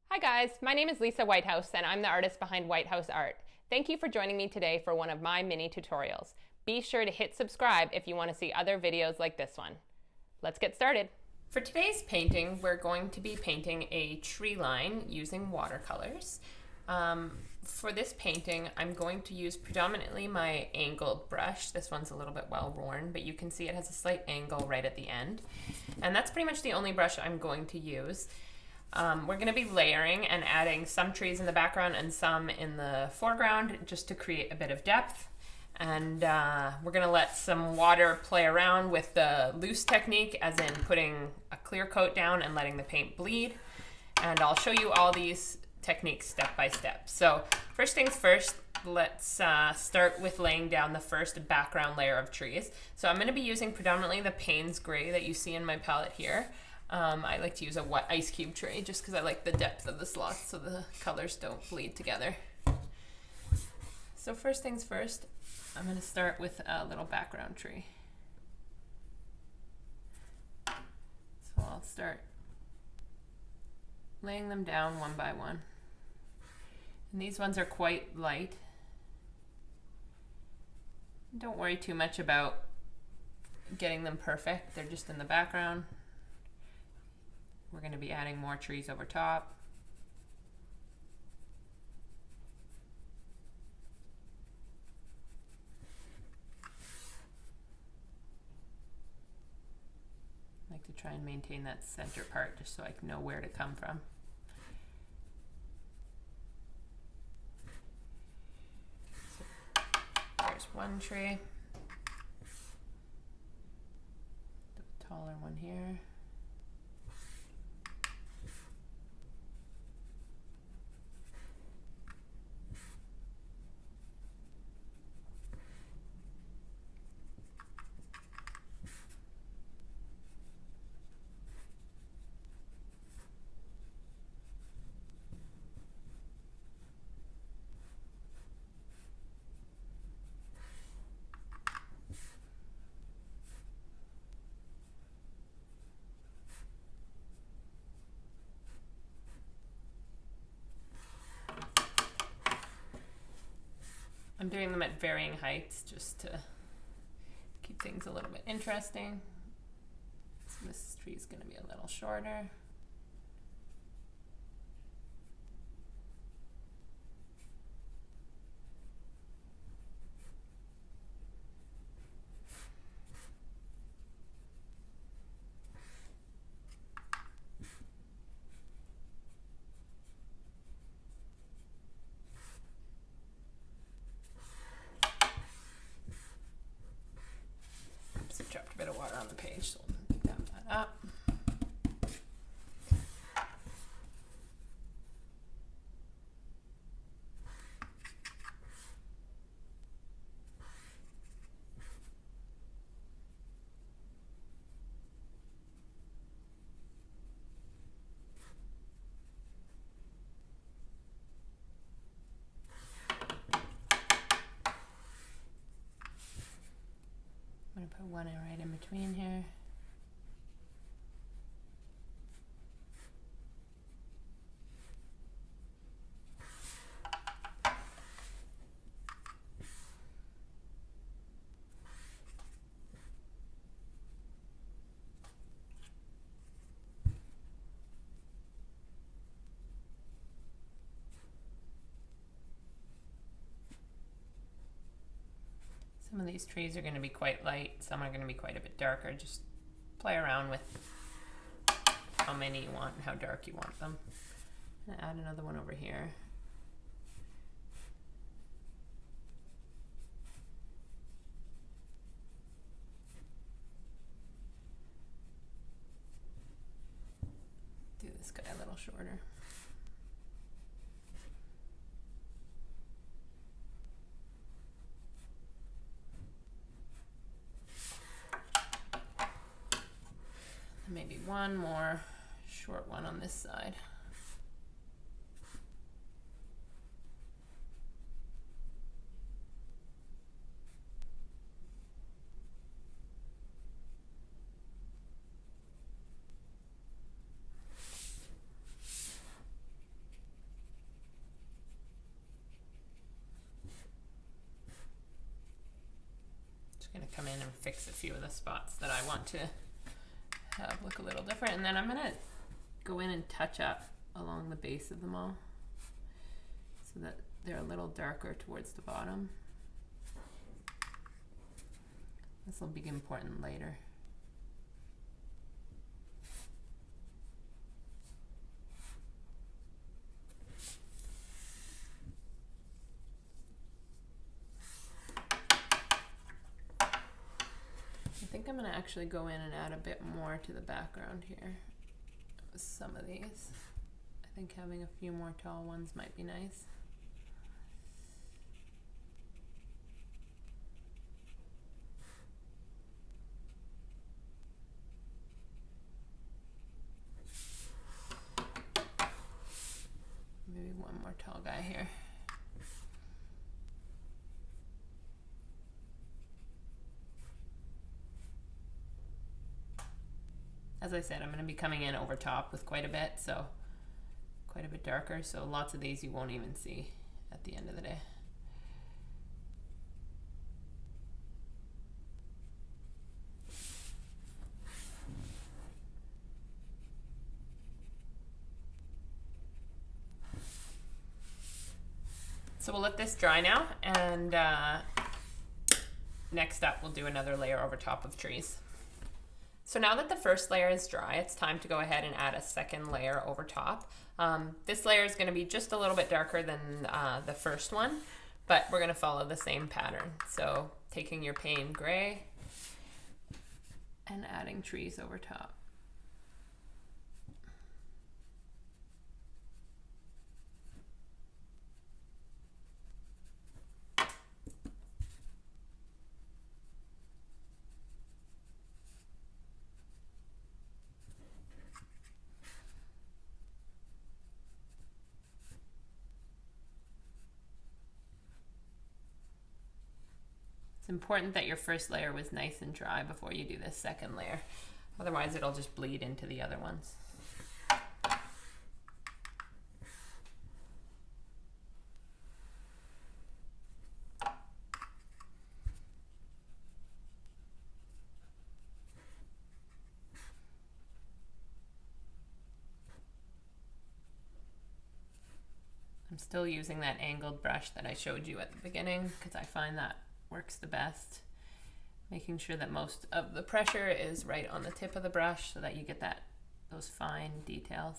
Hi guys, my name is Lisa Whitehouse and I'm the artist behind Whitehouse Art. Thank you for joining me today for one of my mini tutorials. Be sure to hit subscribe if you want to see other videos like this one. Let's get started. For today's painting, we're going to be painting a tree line using watercolors. For this painting, I'm going to use predominantly my angled brush. This one's a little bit well worn, but you can see it has a slight angle right at the end. And that's pretty much the only brush I'm going to use. We're going to be layering and adding some trees in the background and some in the foreground just to create a bit of depth. And we're going to let some water play around with the loose technique, as in putting a clear coat down and letting the paint bleed. And I'll show you all these techniques step by step. So first things first, let's start with laying down the first background layer of trees. So I'm going to be using predominantly the Payne's Gray that you see in my palette here. I like to use a wet ice cube tray just because I like the depth of the slots so the colors don't bleed together. So first things first, I'm going to start with a little background tree. So I'll start laying them down one by one. And these ones are quite light. Don't worry too much about getting them perfect. They're just in the background. We're going to be adding more trees over top. I like to try and maintain that center part just so I can know where to come from. So there's one tree. The taller one here. I'm doing them at varying heights just to keep things a little bit interesting. So this tree is going to be a little shorter. Dropped a bit of water on the page, so we'll dab that up. I'm going to put one right in between here. Some of these trees are going to be quite light, some are going to be quite a bit darker. Just play around with how many you want and how dark you want them. I'm going to add another one over here. Do this guy a little shorter. Maybe one more short one on this side. fix a few of the spots that I want to have look a little different. And then I'm gonna go in and touch up along the base of them all so that they're a little darker towards the bottom. This will be important later. I think I'm going to actually go in and add a bit more to the background here with some of these. I think having a few more tall ones might be nice. Maybe one more tall guy here. As I said, I'm going to be coming in over top with quite a bit, so quite a bit darker, so lots of these you won't even see at the end of the day. So we'll let this dry now, and next up we'll do another layer over top of trees. So now that the first layer is dry, it's time to go ahead and add a second layer over top. This layer is going to be just a little bit darker than the first one, but we're going to follow the same pattern. So taking your Payne gray and adding trees over top. It's important that your first layer was nice and dry before you do this second layer. Otherwise it'll just bleed into the other ones. I'm still using that angled brush that I showed you at the beginning because I find that works the best. Making sure that most of the pressure is right on the tip of the brush so that you get those fine details.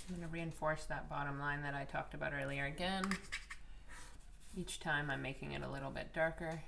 I'm going to reinforce that bottom line that I talked about earlier again. Each time I'm making it a little bit darker.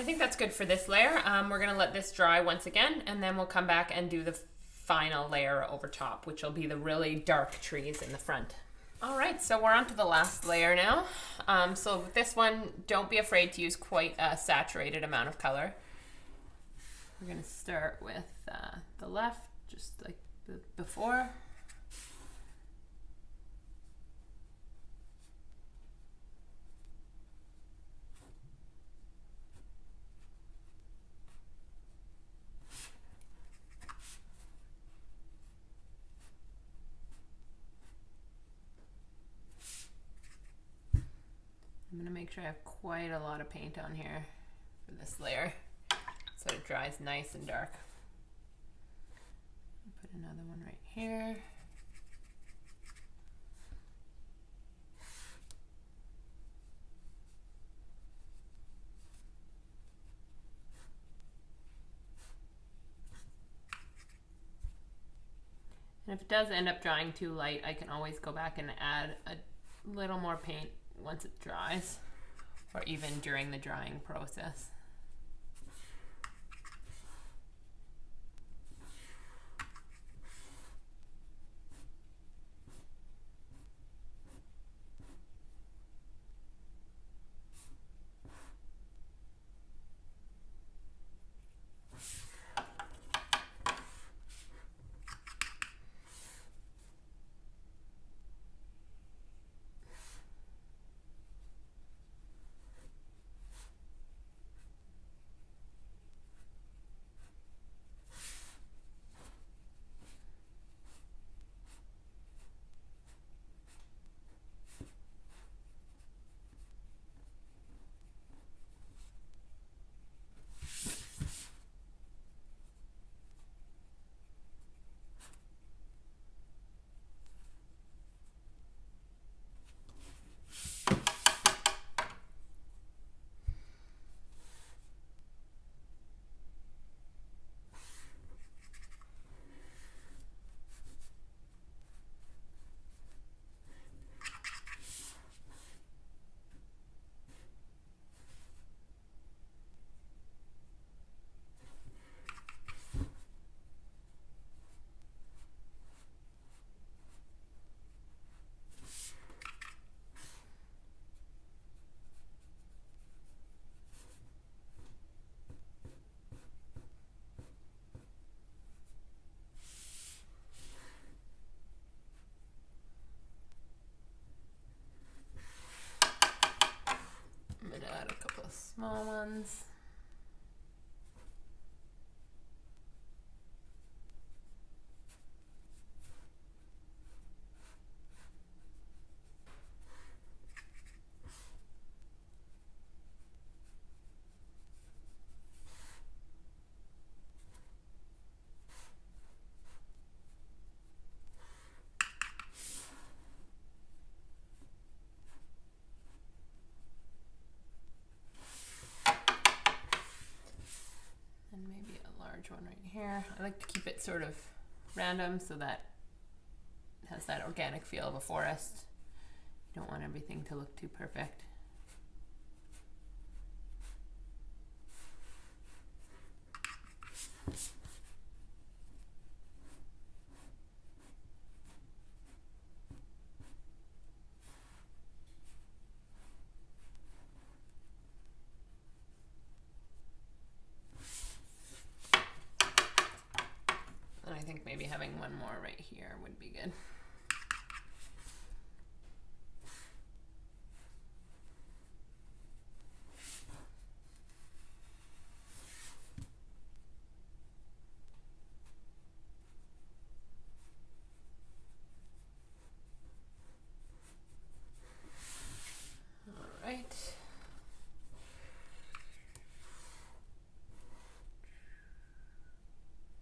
I think that's good for this layer. We're gonna let this dry once again, and then we'll come back and do the final layer over top, which will be the really dark trees in the front. All right, so we're on to the last layer now. So with this one, don't be afraid to use quite a saturated amount of color. We're gonna start with the left, just like before. I'm gonna make sure I have quite a lot of paint on here for this layer so it dries nice and dark. Put another one right here. And if it does end up drying too light, I can always go back and add a little more paint once it dries, or even during the drying process. Small ones. One right here. I like to keep it sort of random so that it has that organic feel of a forest. You don't want everything to look too perfect. Maybe having one more right here would be good. All right.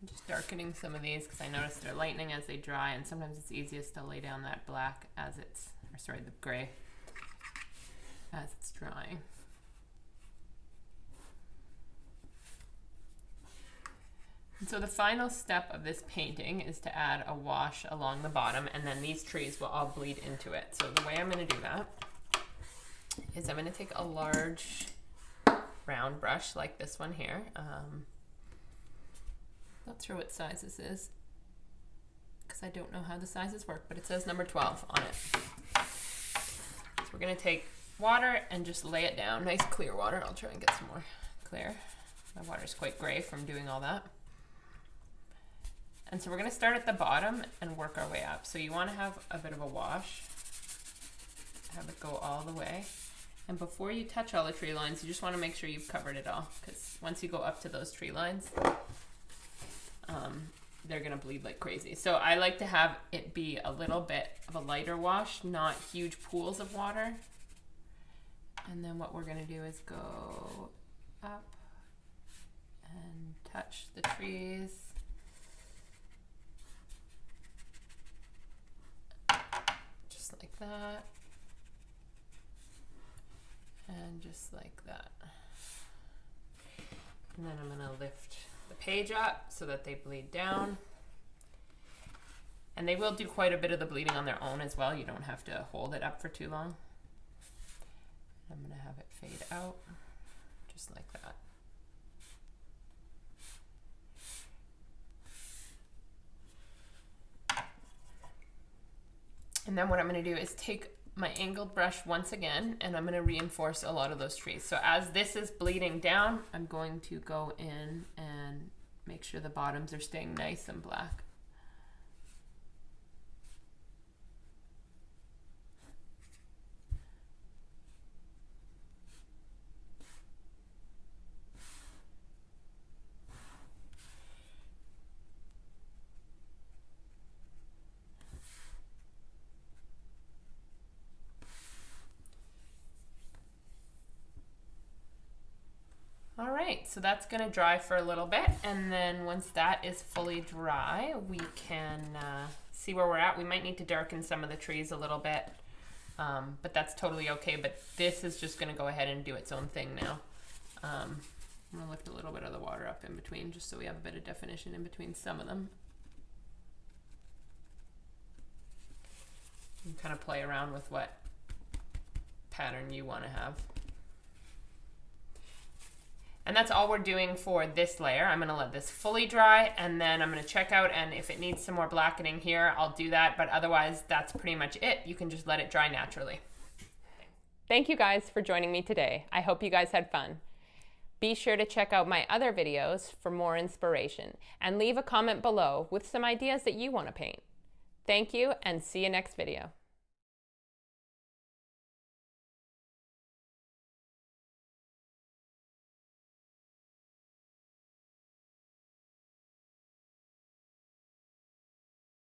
I'm just darkening some of these because I noticed they're lightening as they dry, and sometimes it's easiest to lay down that black as it's, or sorry, the gray as it's drying. And so the final step of this painting is to add a wash along the bottom, and then these trees will all bleed into it. So the way I'm going to do that is I'm going to take a large round brush like this one here. Not sure what size this is because I don't know how the sizes work, but it says number 12 on it. So we're gonna take water and just lay it down. Nice clear water. I'll try and get some more clear. My water's quite gray from doing all that. And so we're gonna start at the bottom and work our way up. So you wanna have a bit of a wash, have it go all the way. And before you touch all the tree lines, you just wanna make sure you've covered it all, because once you go up to those tree lines, they're gonna bleed like crazy. So I like to have it be a little bit of a lighter wash, not huge pools of water. And then what we're gonna do is go up and touch the trees. Just like that. And just like that. And then I'm gonna lift the page up so that they bleed down. And they will do quite a bit of the bleeding on their own as well. You don't have to hold it up for too long. I'm gonna have it fade out, just like that. And then what I'm gonna do is take my angled brush once again, and I'm gonna reinforce a lot of those trees. So as this is bleeding down, I'm going to go in and make sure the bottoms are staying nice and black. All right, so that's gonna dry for a little bit, and then once that is fully dry, we can see where we're at. We might need to darken some of the trees a little bit, but that's totally okay. But this is just gonna go ahead and do its own thing now. I'm gonna lift a little bit of the water up in between, just so we have a bit of definition in between some of them. You can kind of play around with what pattern you wanna have. And that's all we're doing for this layer. I'm gonna let this fully dry, and then I'm gonna check out, and if it needs some more blackening here, I'll do that, but otherwise that's pretty much it. You can just let it dry naturally. Thank you guys for joining me today. I hope you guys had fun. Be sure to check out my other videos for more inspiration, and leave a comment below with some ideas that you wanna paint. Thank you, and see you next video.